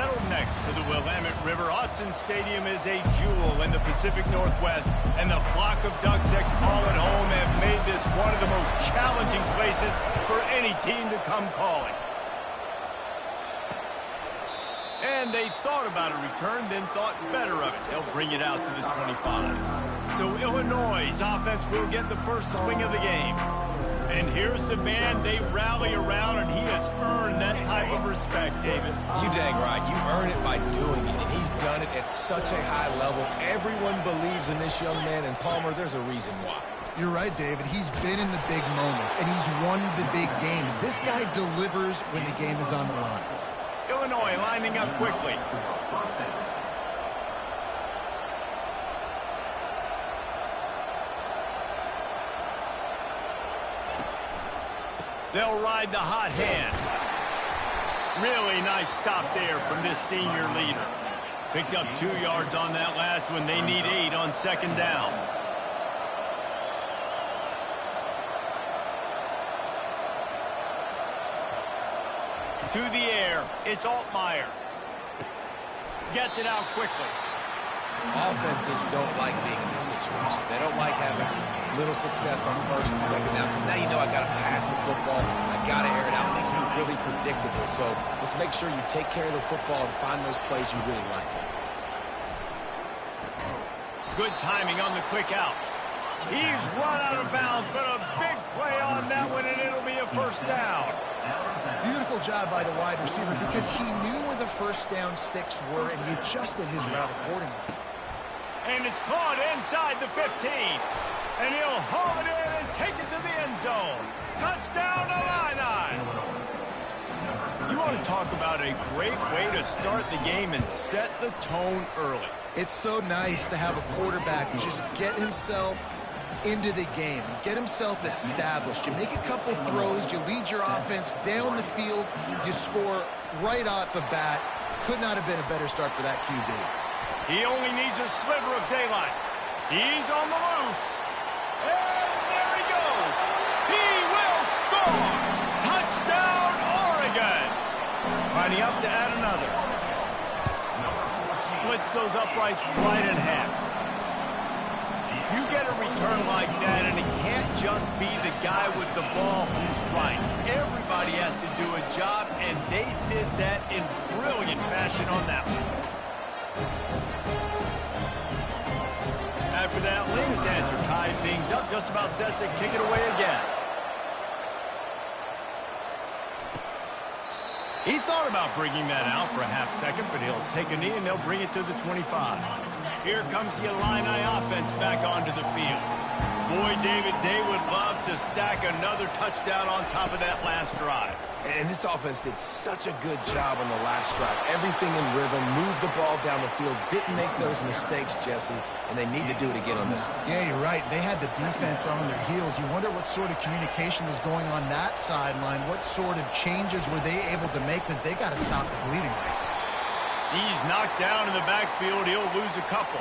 settled next to the Willamette River. Autzen Stadium is a jewel in the Pacific Northwest, and the flock of Ducks that call it home have made this one of the most challenging places for any team to come calling. And they thought about a return, then thought better of it. They'll bring it out to the 25. So Illinois' offense will get the first swing of the game. And here's the man they rally around, and he has earned that type of respect, David. You dang right. You earn it by doing it, and he's done it at such a high level. Everyone believes in this young man, and Palmer, there's a reason why. You're right, David. He's been in the big moments, and he's won the big games. This guy delivers when the game is on the line. Illinois lining up quickly. They'll ride the hot hand. Really nice stop there from this senior leader. Picked up 2 yards on that last one. They need 8 on second down. To the air, it's Altmaier. Gets it out quickly. Offenses don't like being in these situations. They don't like having little success on first and second down, because now you know I got to pass the football. I got to air it out. It makes me really predictable. So let's make sure you take care of the football and find those plays you really like. Good timing on the quick out. He's run out of bounds, but a big play on that one, and it'll be a first down. Beautiful job by the wide receiver, because he knew where the first down sticks were, and he adjusted his route accordingly. And it's caught inside the 15. And he'll haul it in and take it to the end zone. Touchdown, Illini! You want to talk about a great way to start the game and set the tone early. It's so nice to have a quarterback just get himself into the game, get himself established. You make a couple throws, you lead your offense down the field, you score right off the bat. Could not have been a better start for that QB. He only needs a sliver of daylight. He's on the loose. And there he goes. He will score. Touchdown, Oregon. Lining up to add another. Splits those uprights right in half. You get a return like that, and it can't just be the guy with the ball who's right. Everybody has to do a job, and they did that in brilliant fashion on that one. After that latest answer tied things up, just about set to kick it away again. He thought about bringing that out for a half second, but he'll take a knee and they'll bring it to the 25. Here comes the Illini offense back onto the field. Boy, David, they would love to stack another touchdown on top of that last drive. And this offense did such a good job on the last drive. Everything in rhythm, moved the ball down the field, didn't make those mistakes, Jesse, and they need to do it again on this one. Yeah, you're right. They had the defense on their heels. You wonder what sort of communication was going on that sideline. What sort of changes were they able to make, because they got to stop the bleeding right now. He's knocked down in the backfield. He'll lose a couple.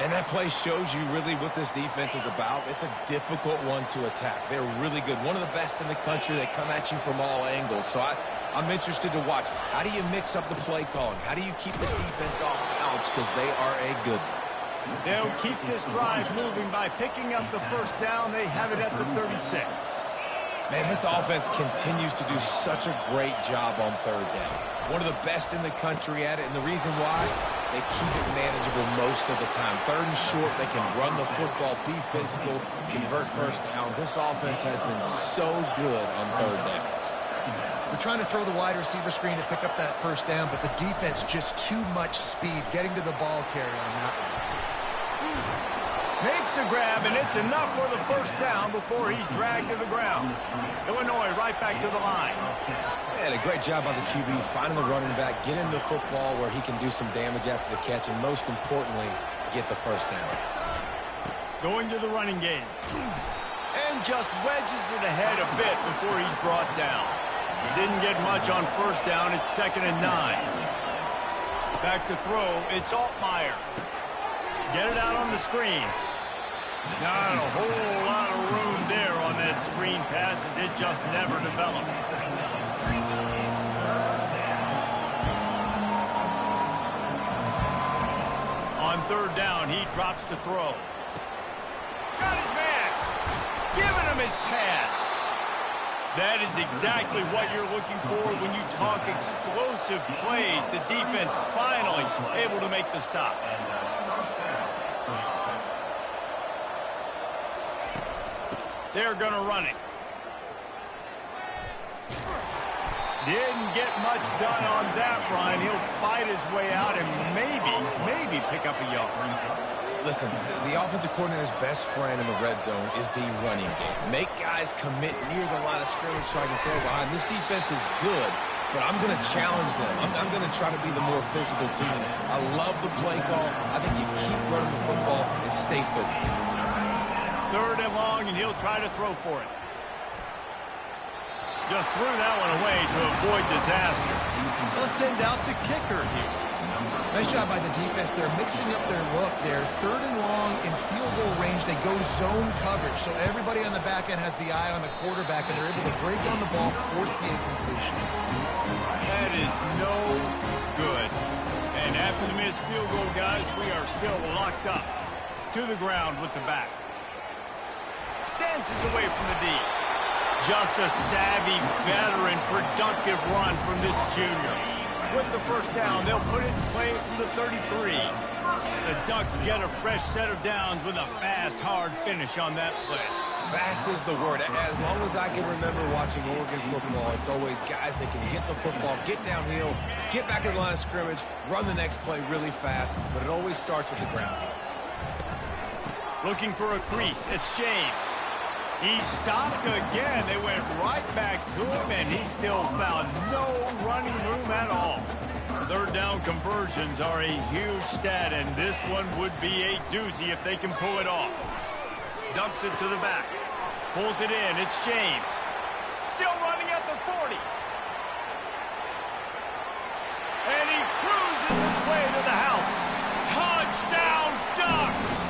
And that play shows you really what this defense is about. It's a difficult one to attack. They're really good. One of the best in the country. They come at you from all angles. So I'm interested to watch. How do you mix up the play calling? How do you keep the defense off balance? Because they are a good one. They'll keep this drive moving by picking up the first down. They have it at the 36. Man, this offense continues to do such a great job on third down. One of the best in the country at it, and the reason why, they keep it manageable most of the time. Third and short, they can run the football, be physical, convert first downs. This offense has been so good on third downs. We're trying to throw the wide receiver screen to pick up that first down, but the defense just too much speed getting to the ball carrier on that one. Makes the grab, and it's enough for the first down before he's dragged to the ground. Illinois right back to the line. And a great job by the QB finding the running back, getting the football where he can do some damage after the catch, and most importantly, get the first down. Going to the running game. And just wedges it ahead a bit before he's brought down. Didn't get much on first down. It's 2nd and 9. Back to throw. It's Altmaier. Get it out on the screen. Not a whole lot of room there on that screen pass, as it just never developed. third down, he drops to throw. Got his man. Giving him his pass. That is exactly what you're looking for when you talk explosive plays. The defense finally able to make the stop. They're going to run it. Didn't get much done on that run. He'll fight his way out and maybe pick up a yard. Listen, the offensive coordinator's best friend in the red zone is the running game. Make guys commit near the line of scrimmage so I can throw behind. This defense is good, but I'm going to challenge them. I'm going to try to be the more physical team. I love the play call. I think you keep running the football and stay physical. Third and long, and he'll try to throw for it. Just threw that one away to avoid disaster. They'll send out the kicker here. Nice job by the defense. They're mixing up their look. They're third and long in field goal range. They go zone coverage, so everybody on the back end has the eye on the quarterback, and they're able to break on the ball, force the incompletion. That is no good. And after the missed field goal, guys, we are still locked up. To the ground with the back. Dances away from the D. Just a savvy, veteran, productive run from this junior. With the first down, they'll put it in play from the 33. The Ducks get a fresh set of downs with a fast, hard finish on that play. Fast is the word. As long as I can remember watching Oregon football, it's always guys that can get the football, get downhill, get back in the line of scrimmage, run the next play really fast, but it always starts with the ground. Looking for a crease. It's James. He stopped again. They went right back to him, and he still found no running room at all. Third down conversions are a huge stat, and this one would be a doozy if they can pull it off. Dumps it to the back. Pulls it in. It's James. Still running at the 40. And he cruises his way to the house. Touchdown, Ducks!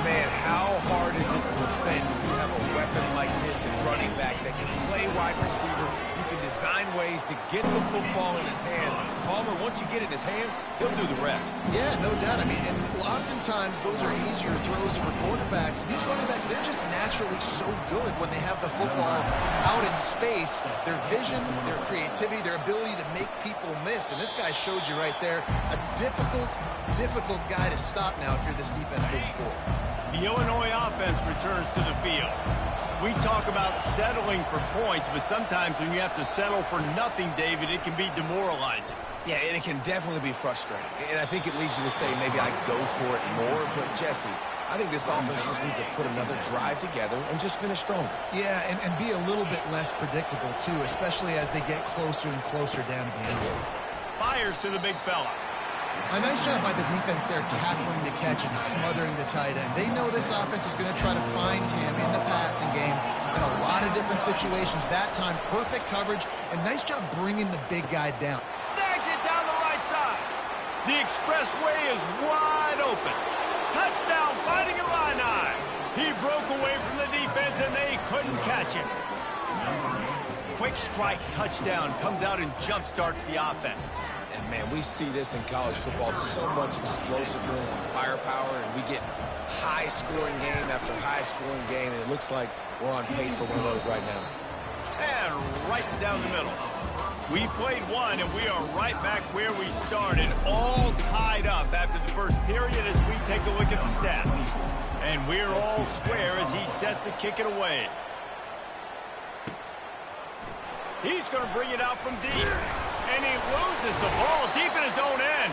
Man, how hard is it to defend when you have a weapon like this in running back that can play wide receiver? You can design ways to get the football in his hand. Palmer, once you get it in his hands, he'll do the rest. Yeah, no doubt. I mean, and oftentimes those are easier throws for quarterbacks. These running backs, they're just naturally so good when they have the football out in space. Their vision, their creativity, their ability to make people miss. And this guy showed you right there, a difficult guy to stop now if you're this defense moving forward. The Illinois offense returns to the field. We talk about settling for points, but sometimes when you have to settle for nothing, David, it can be demoralizing. Yeah, and it can definitely be frustrating. And I think it leads you to say maybe I go for it more. But, Jesse, I think this offense just needs to put another drive together and just finish stronger. Yeah, and be a little bit less predictable, too, especially as they get closer and closer down to the end zone. Fires to the big fella. A nice job by the defense there tackling the catch and smothering the tight end. They know this offense is going to try to find him in the passing game in a lot of different situations. That time, perfect coverage, and nice job bringing the big guy down. Snags it down the right side. The expressway is wide open. Touchdown, Fighting Illini. He broke away from the defense, and they couldn't catch him. Quick strike touchdown comes out and jump-starts the offense. And, man, we see this in college football, so much explosiveness and firepower, and we get high-scoring game after high-scoring game, and it looks like we're on pace for one of those right now. And right down the middle. We played one, and we are right back where we started, all tied up after the first period as we take a look at the stats. And we're all square as he's set to kick it away. He's going to bring it out from deep. And he loses the ball deep in his own end.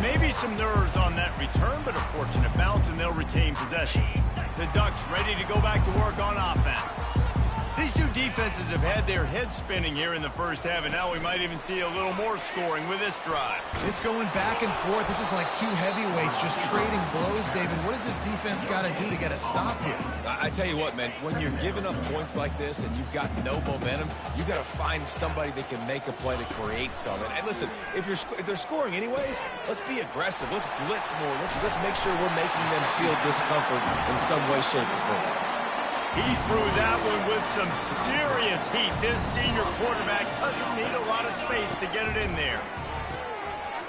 Maybe some nerves on that return, but a fortunate bounce, and they'll retain possession. The Ducks ready to go back to work on offense. These two defenses have had their heads spinning here in the first half, and now we might even see a little more scoring with this drive. It's going back and forth. This is like two heavyweights just trading blows, David. What does this defense got to do to get a stop here? I tell you what, man, when you're giving up points like this and you've got no momentum, you got to find somebody that can make a play to create something. And listen, if they're scoring anyways, let's be aggressive. Let's blitz more. Let's make sure we're making them feel discomfort in some way, shape, or form. He threw that one with some serious heat. This senior quarterback doesn't need a lot of space to get it in there.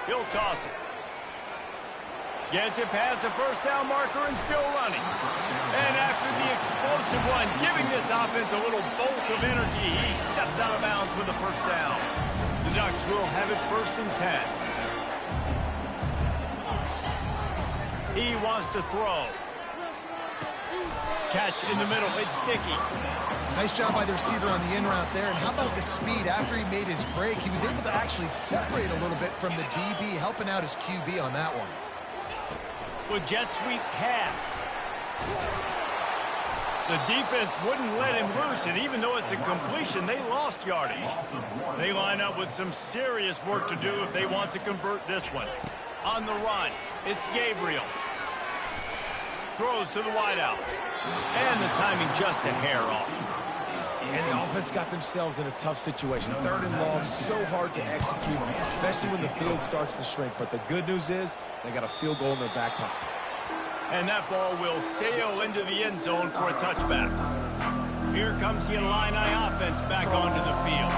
He'll toss it. Gets it past the first down marker and still running. And after the explosive run, giving this offense a little bolt of energy, he steps out of bounds with the first down. The Ducks will have it 1st and 10. He wants to throw. Catch in the middle. It's Sticky. Nice job by the receiver on the in route there. And how about the speed? After he made his break, he was able to actually separate a little bit from the DB, helping out his QB on that one. With jet sweep pass. The defense wouldn't let him loose, and even though it's a completion, they lost yardage. They line up with some serious work to do if they want to convert this one. On the run, it's Gabriel. Throws to the wideout. And the timing just a hair off. And the offense got themselves in a tough situation. 3rd and long, so hard to execute, especially when the field starts to shrink. But the good news is they got a field goal in their back pocket. And that ball will sail into the end zone for a touchback. Here comes the Illini offense back onto the field.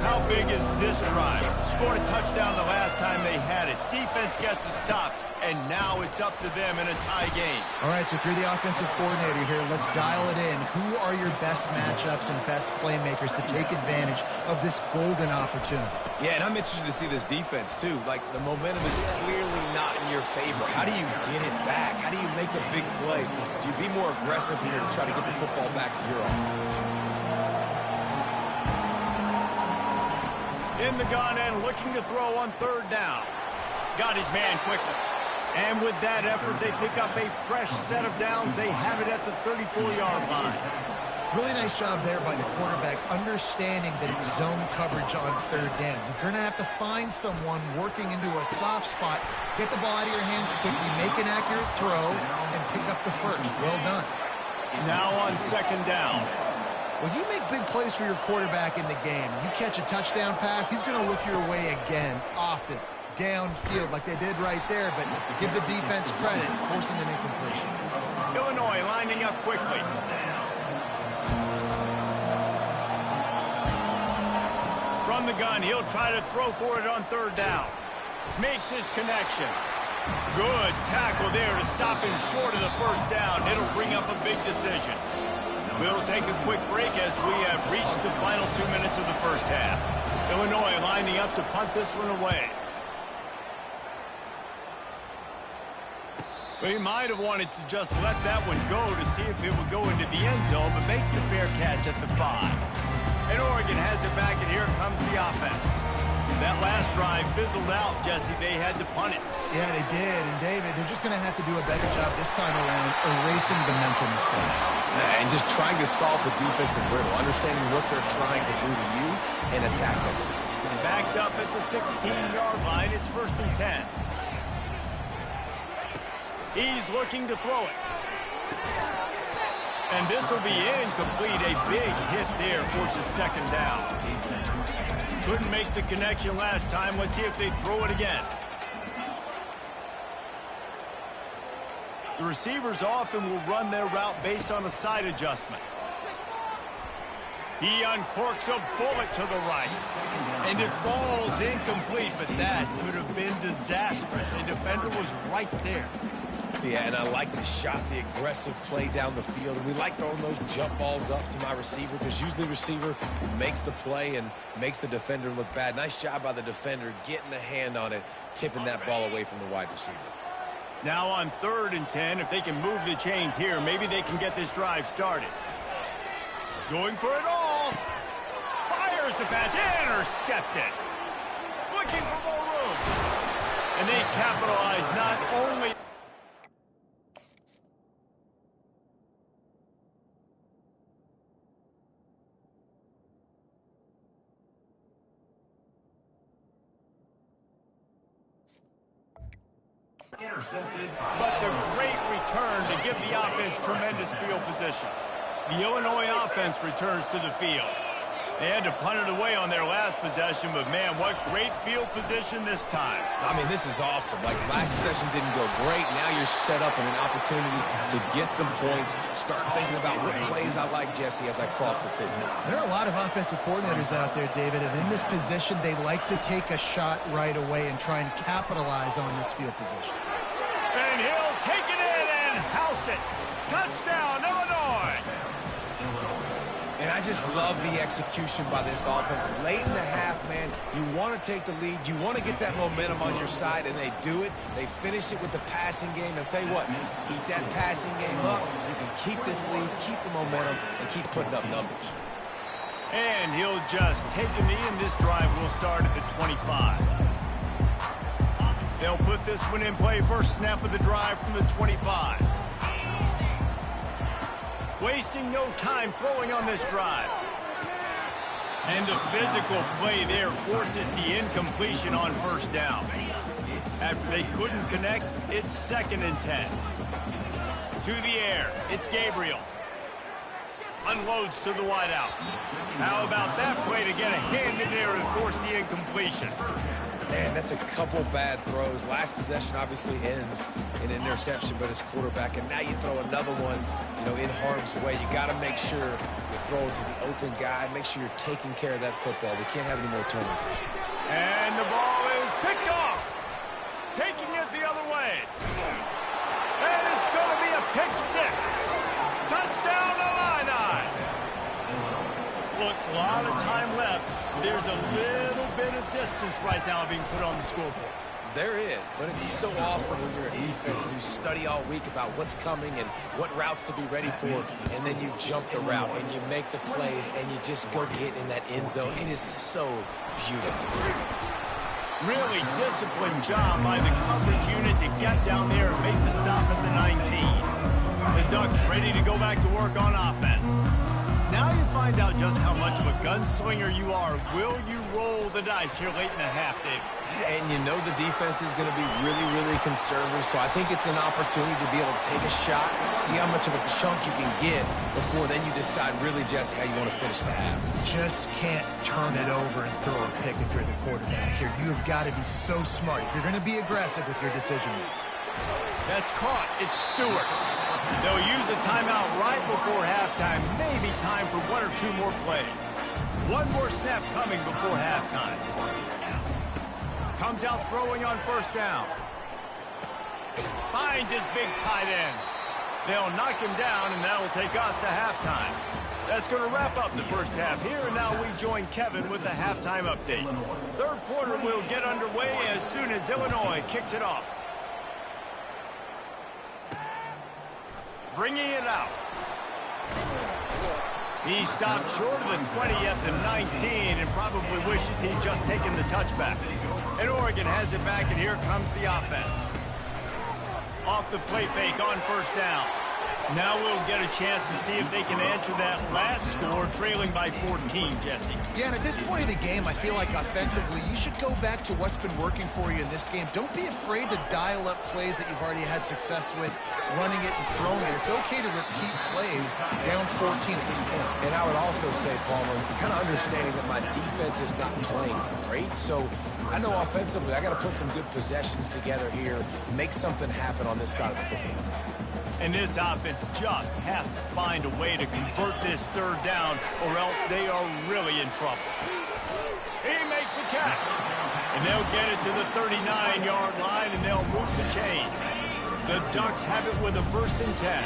How big is this drive? Scored a touchdown the last time they had it. Defense gets a stop, and now it's up to them in a tie game. All right, so if you're the offensive coordinator here, let's dial it in. Who are your best matchups and best playmakers to take advantage of this golden opportunity? Yeah, and I'm interested to see this defense, too. Like, the momentum is clearly not in your favor. How do you get it back? How do you make a big play? Do you be more aggressive here to try to get the football back to your offense? In the gun and looking to throw on 3rd down. Got his man quickly. And with that effort, they pick up a fresh set of downs. They have it at the 34-yard line. Really nice job there by the quarterback, understanding that it's zone coverage on 3rd down. You're going to have to find someone working into a soft spot, get the ball out of your hands quickly, make an accurate throw, and pick up the first. Well done. Now on 2nd down. Well, you make big plays for your quarterback in the game. You catch a touchdown pass, he's going to look your way again, often, downfield like they did right there, but give the defense credit, forcing an incompletion. Illinois lining up quickly. From the gun, he'll try to throw for it on 3rd down. Makes his connection. Good tackle there to stop him short of the first down. It'll bring up a big decision. We'll take a quick break as we have reached the final 2 minutes of the first half. Illinois lining up to punt this one away. He might have wanted to just let that one go to see if it would go into the end zone, but makes the fair catch at the 5. And Oregon has it back, and here comes the offense. That last drive fizzled out, Jesse. They had to punt it. Yeah, they did. And, David, they're just going to have to do a better job this time around erasing the mental mistakes. And just trying to solve the defensive riddle, understanding what they're trying to do to you and attack them. Backed up at the 16-yard line. It's 1st and 10. He's looking to throw it. And this will be incomplete. A big hit there forces 2nd down. Couldn't make the connection last time. Let's see if they throw it again. The receivers often will run their route based on a side adjustment. He uncorks a bullet to the right. And it falls incomplete, but that could have been disastrous. A defender was right there. Yeah, and I like the shot, the aggressive play down the field. And we like throwing those jump balls up to my receiver because usually the receiver makes the play and makes the defender look bad. Nice job by the defender getting a hand on it, tipping that ball away from the wide receiver. Now on 3rd and 10, if they can move the chains here, maybe they can get this drive started. Going for it all. Fires the pass. Intercepted. Looking for more room. And they capitalize not only... but the great return to give the offense tremendous field position. The Illinois offense returns to the field. They had to punt it away on their last possession, but man, what great field position this time. I mean, this is awesome. Like, last possession didn't go great. Now you're set up in an opportunity to get some points. Start thinking about what plays I like, Jesse, as I cross the 50. There are a lot of offensive coordinators out there, David, and in this position, they like to take a shot right away and try and capitalize on this field position. And he'll take it in and house it. Touchdown, Illinois. And I just love the execution by this offense. Late in the half, man, you want to take the lead. You want to get that momentum on your side, and they do it. They finish it with the passing game. And I'll tell you what, keep that passing game up. You can keep this lead, keep the momentum, and keep putting up numbers. And he'll just take a knee, and this drive will start at the 25. They'll put this one in play. First snap of the drive from the 25. Wasting no time throwing on this drive. And the physical play there forces the incompletion on first down. After they couldn't connect, it's 2nd and 10. To the air, it's Gabriel. Unloads to the wideout. How about that play to get a hand in there and force the incompletion? Man, that's a couple bad throws. Last possession obviously ends in an interception by this quarterback, and now you throw another one, in harm's way. You got to make sure you throw it to the open guy. Make sure you're taking care of that football. We can't have any more turnovers. And the ball is picked off. Taking it the other way. And it's going to be a pick 6. Touchdown, Illini. Look, a lot of time left. There's a little bit of distance right now being put on the scoreboard. There is, but it's so awesome when you're a defense and you study all week about what's coming and what routes to be ready for, and then you jump the route and you make the plays and you just go get in that end zone. It is so beautiful. Really disciplined job by the coverage unit to get down there and make the stop at the 19. The Ducks ready to go back to work on offense. Now you find out just how much of a gunslinger you are. Will you roll the dice here late in the half, Dave? And the defense is going to be really, really conservative, so I think it's an opportunity to be able to take a shot, see how much of a chunk you can get before then you decide really, Jesse, how you want to finish the half. Just can't turn it over and throw a pick if you're the quarterback here. You've got to be so smart. You're going to be aggressive with your decision. That's caught. It's Stewart. They'll use a timeout right before halftime. Maybe time for 1 or 2 more plays. One more snap coming before halftime. Comes out throwing on first down. Finds his big tight end. They'll knock him down, and that'll take us to halftime. That's going to wrap up the first half here, and now we join Kevin with the halftime update. Third quarter will get underway as soon as Illinois kicks it off. Bringing it out. He stopped short of the 20 at the 19 and probably wishes he'd just taken the touchback. And Oregon has it back, and here comes the offense. Off the play fake on first down. Now we'll get a chance to see if they can answer that last score, trailing by 14, Jesse. Yeah, and at this point of the game, I feel like offensively, you should go back to what's been working for you in this game. Don't be afraid to dial up plays that you've already had success with, running it and throwing it. It's okay to repeat plays down 14 at this point. And I would also say, Palmer, kind of understanding that my defense is not playing great, so I know offensively I got to put some good possessions together here, make something happen on this side of the football. And this offense just has to find a way to convert this third down, or else they are really in trouble. He makes a catch. And they'll get it to the 39-yard line, and they'll move the chain. The Ducks have it with a 1st and 10.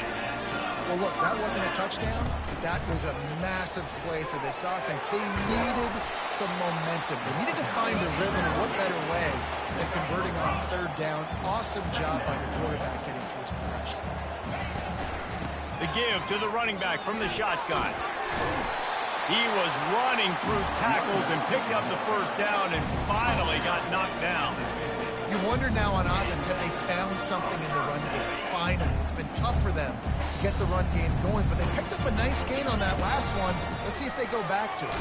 Well, look, that wasn't a touchdown. That was a massive play for this offense. They needed some momentum. They needed to find a rhythm, and what better way than converting on 3rd down. Awesome job by the quarterback getting through his progression. The give to the running back from the shotgun. He was running through tackles and picked up the 1st down and finally got knocked down. You wonder now on offense, have they found something in the run game? Finally, it's been tough for them to get the run game going, but they picked up a nice gain on that last one. Let's see if they go back to it.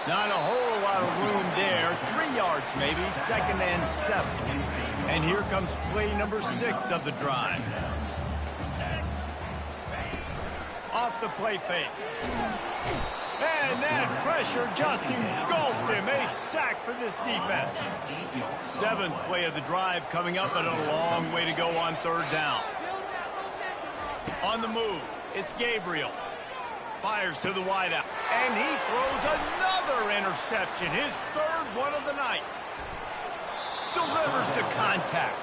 Not a whole lot of room there. 3 yards maybe, 2nd and 7. And here comes play number 6 of the drive. Off the play fake. And that pressure just engulfed him. A sack for this defense. 7th play of the drive coming up, but a long way to go on 3rd down. On the move, it's Gabriel. Fires to the wideout. And he throws another interception. His 3rd one of the night. Delivers to contact.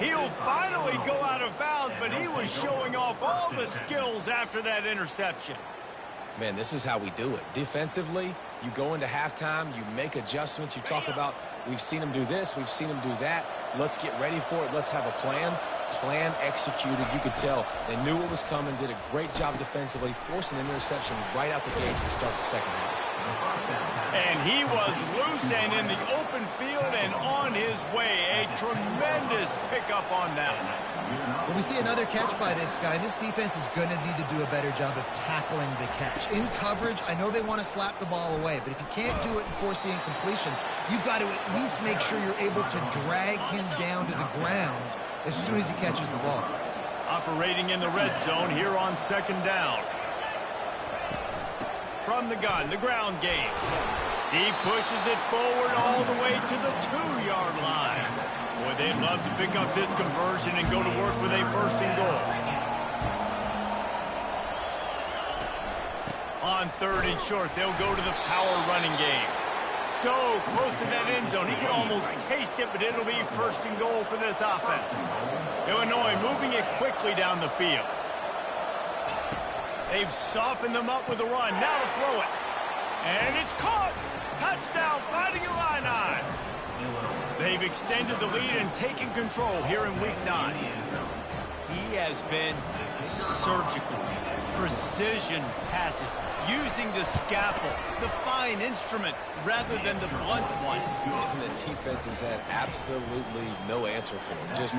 He'll finally go out of bounds, but he was showing off all the skills after that interception. Man, this is how we do it. Defensively, you go into halftime, you make adjustments. You talk about, we've seen them do this, we've seen them do that. Let's get ready for it. Let's have a plan. Plan executed. You could tell they knew what was coming, did a great job defensively, forcing an interception right out the gates to start the second half. And he was loose and in the open field and on his way. A tremendous pickup on that one. Well, we see another catch by this guy. This defense is going to need to do a better job of tackling the catch. In coverage, I know they want to slap the ball away, but if you can't do it and force the incompletion, you've got to at least make sure you're able to drag him down to the ground as soon as he catches the ball. Operating in the red zone here on second down. From the gun, the ground game. He pushes it forward all the way to the 2-yard line. Boy, they'd love to pick up this conversion and go to work with a first and goal. On third and short, they'll go to the power running game. So close to that end zone, he can almost taste it, but it'll be first and goal for this offense. Illinois moving it quickly down the field. They've softened them up with a run. Now to throw it. And it's caught. Touchdown, Fighting Illini. They've extended the lead and taken control here in Week 9. He has been surgical. Precision passes. Using the scalpel, the fine instrument, rather than the blunt one. And the defense has had absolutely no answer for him. Just,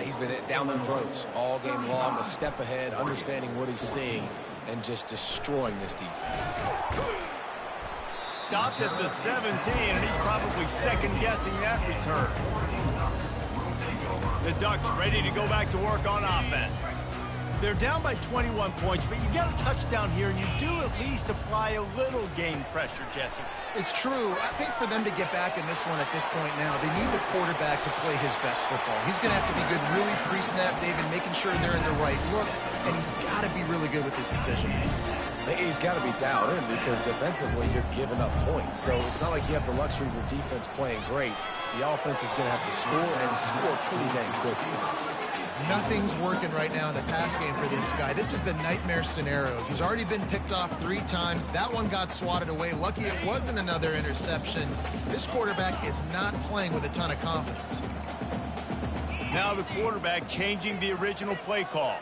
he's been down their throats all game long, a step ahead, understanding what he's seeing, and just destroying this defense. Stopped at the 17, and he's probably second-guessing that return. The Ducks ready to go back to work on offense. They're down by 21 points, but you get a touchdown here, and you do at least apply a little game pressure, Jesse. It's true. I think for them to get back in this one at this point now, they need the quarterback to play his best football. He's going to have to be good really pre-snap, David, making sure they're in the right looks, and he's got to be really good with his decision. He's got to be dialed in because defensively you're giving up points. So it's not like you have the luxury of your defense playing great. The offense is going to have to score and score pretty dang quickly. Nothing's working right now in the pass game for this guy. This is the nightmare scenario. He's already been picked off 3 times. That one got swatted away. Lucky it wasn't another interception. This quarterback is not playing with a ton of confidence. Now the quarterback changing the original play call.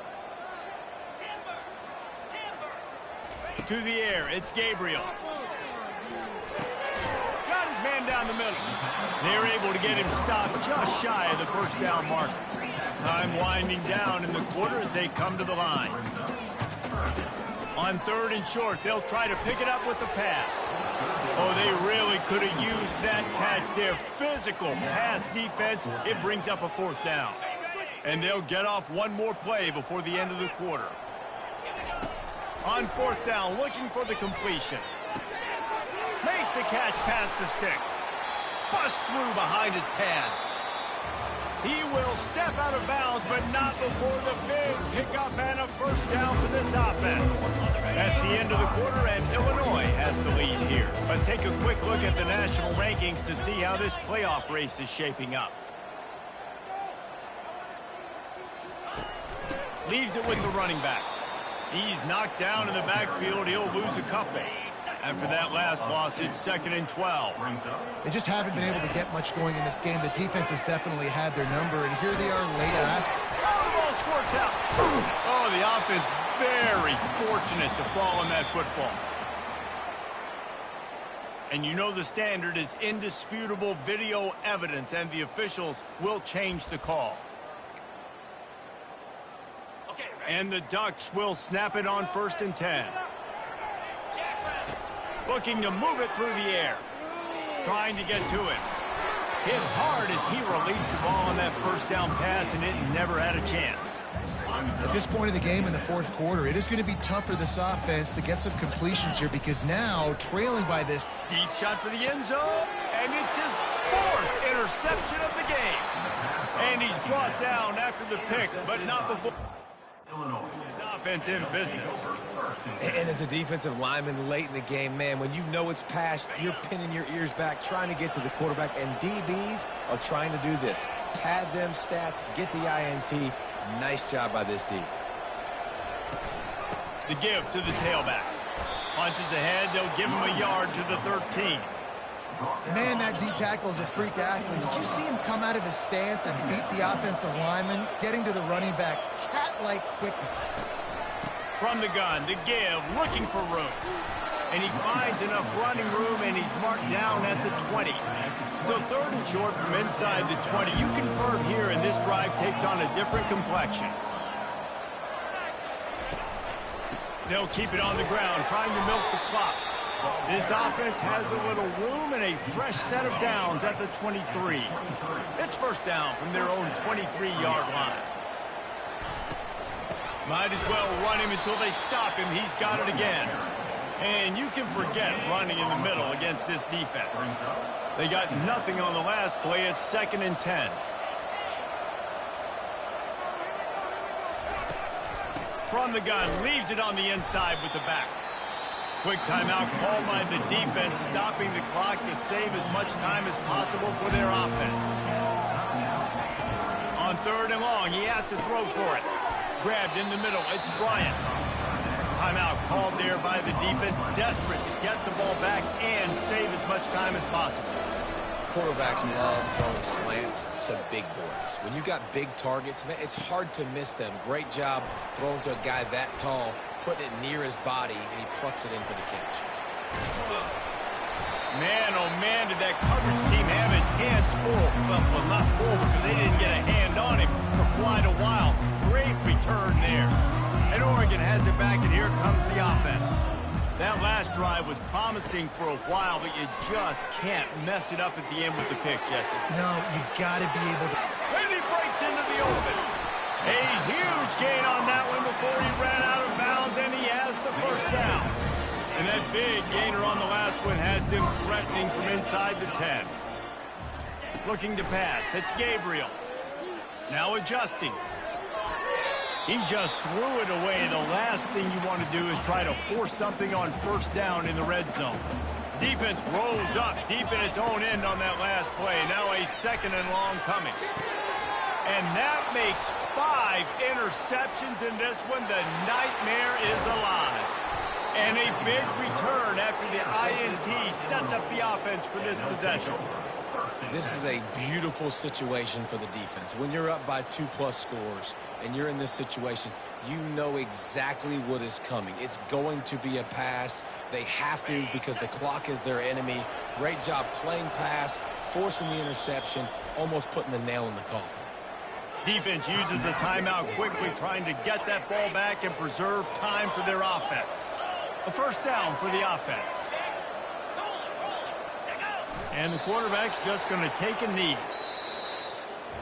To the air, it's Gabriel. Got his man down the middle. They're able to get him stopped just shy of the first down marker. Time winding down in the quarter as they come to the line. On third and short, they'll try to pick it up with the pass. Oh, they really could have used that catch. Their physical pass defense, it brings up a fourth down. And they'll get off one more play before the end of the quarter. On fourth down, looking for the completion. Makes the catch past the sticks. Busts through behind his pads. He will step out of bounds, but not before the big pickup and a first down for this offense. That's the end of the quarter, and Illinois has the lead here. Let's take a quick look at the national rankings to see how this playoff race is shaping up. Leaves it with the running back. He's knocked down in the backfield. He'll lose a couple. After that last loss, it's 2nd and 12. They just haven't been able to get much going in this game. The defense has definitely had their number, and here they are later. Oh, the ball squirts out. Oh, the offense very fortunate to fall on that football. And you know the standard is indisputable video evidence, and the officials will change the call. And the Ducks will snap it on 1st and 10. Looking to move it through the air. Trying to get to it. Hit hard as he released the ball on that first down pass, and it never had a chance. At this point in the game in the fourth quarter, it is going to be tough for this offense to get some completions here because now, trailing by this. Deep shot for the end zone, and it's his 4th interception of the game. And he's brought down after the pick, but not before. His offense in business. And as a defensive lineman late in the game, man, when you know it's past, you're pinning your ears back, trying to get to the quarterback, and DBs are trying to do this. Pad them stats, get the INT. Nice job by this D. The give to the tailback. Punches ahead, they'll give him a yard to the 13. Man, that D tackle is a freak athlete. Did you see him come out of his stance and beat the offensive lineman, getting to the running back? Cat-like quickness. From the gun, the give, looking for room. And he finds enough running room, and he's marked down at the 20. So 3rd and short from inside the 20. You convert here, and this drive takes on a different complexion. They'll keep it on the ground, trying to milk the clock. This offense has a little room and a fresh set of downs at the 23. It's first down from their own 23-yard line. Might as well run him until they stop him. He's got it again. And you can forget running in the middle against this defense. They got nothing on the last play. It's 2nd and 10. From the gun, leaves it on the inside with the back. Quick timeout called by the defense, stopping the clock to save as much time as possible for their offense. On 3rd and long, he has to throw for it. Grabbed in the middle, it's Bryant. Timeout called there by the defense, desperate to get the ball back and save as much time as possible. Quarterbacks love throwing slants to big boys. When you got big targets, man, it's hard to miss them. Great job throwing to a guy that tall, putting it near his body, and he plucks it in for the catch. Man, oh man, did that coverage team have its hands full. Well, not full because they didn't get a hand on him for quite a while. Great return there. And Oregon has it back, and here comes the offense. That last drive was promising for a while, but you just can't mess it up at the end with the pick, Jesse. No, you got to be able to. And he breaks into the open. A huge gain on that one before he ran out of bounds, and he has the first down. And that big gainer on the last one has them threatening from inside the 10. Looking to pass. It's Gabriel. Now adjusting. He just threw it away. The last thing you want to do is try to force something on first down in the red zone. Defense rolls up deep in its own end on that last play. Now a 2nd and long coming. And that makes 5 interceptions in this one. The nightmare is alive. And a big return after the INT sets up the offense for this possession. This is a beautiful situation for the defense. When you're up by 2+ scores and you're in this situation, you know exactly what is coming. It's going to be a pass. They have to because the clock is their enemy. Great job playing pass, forcing the interception, almost putting the nail in the coffin. Defense uses a timeout quickly, trying to get that ball back and preserve time for their offense. A first down for the offense. And the quarterback's just going to take a knee.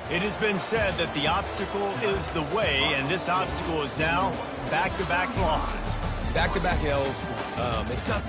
It has been said that the obstacle is the way, and this obstacle is now back-to-back losses. Back-to-back L's. It's not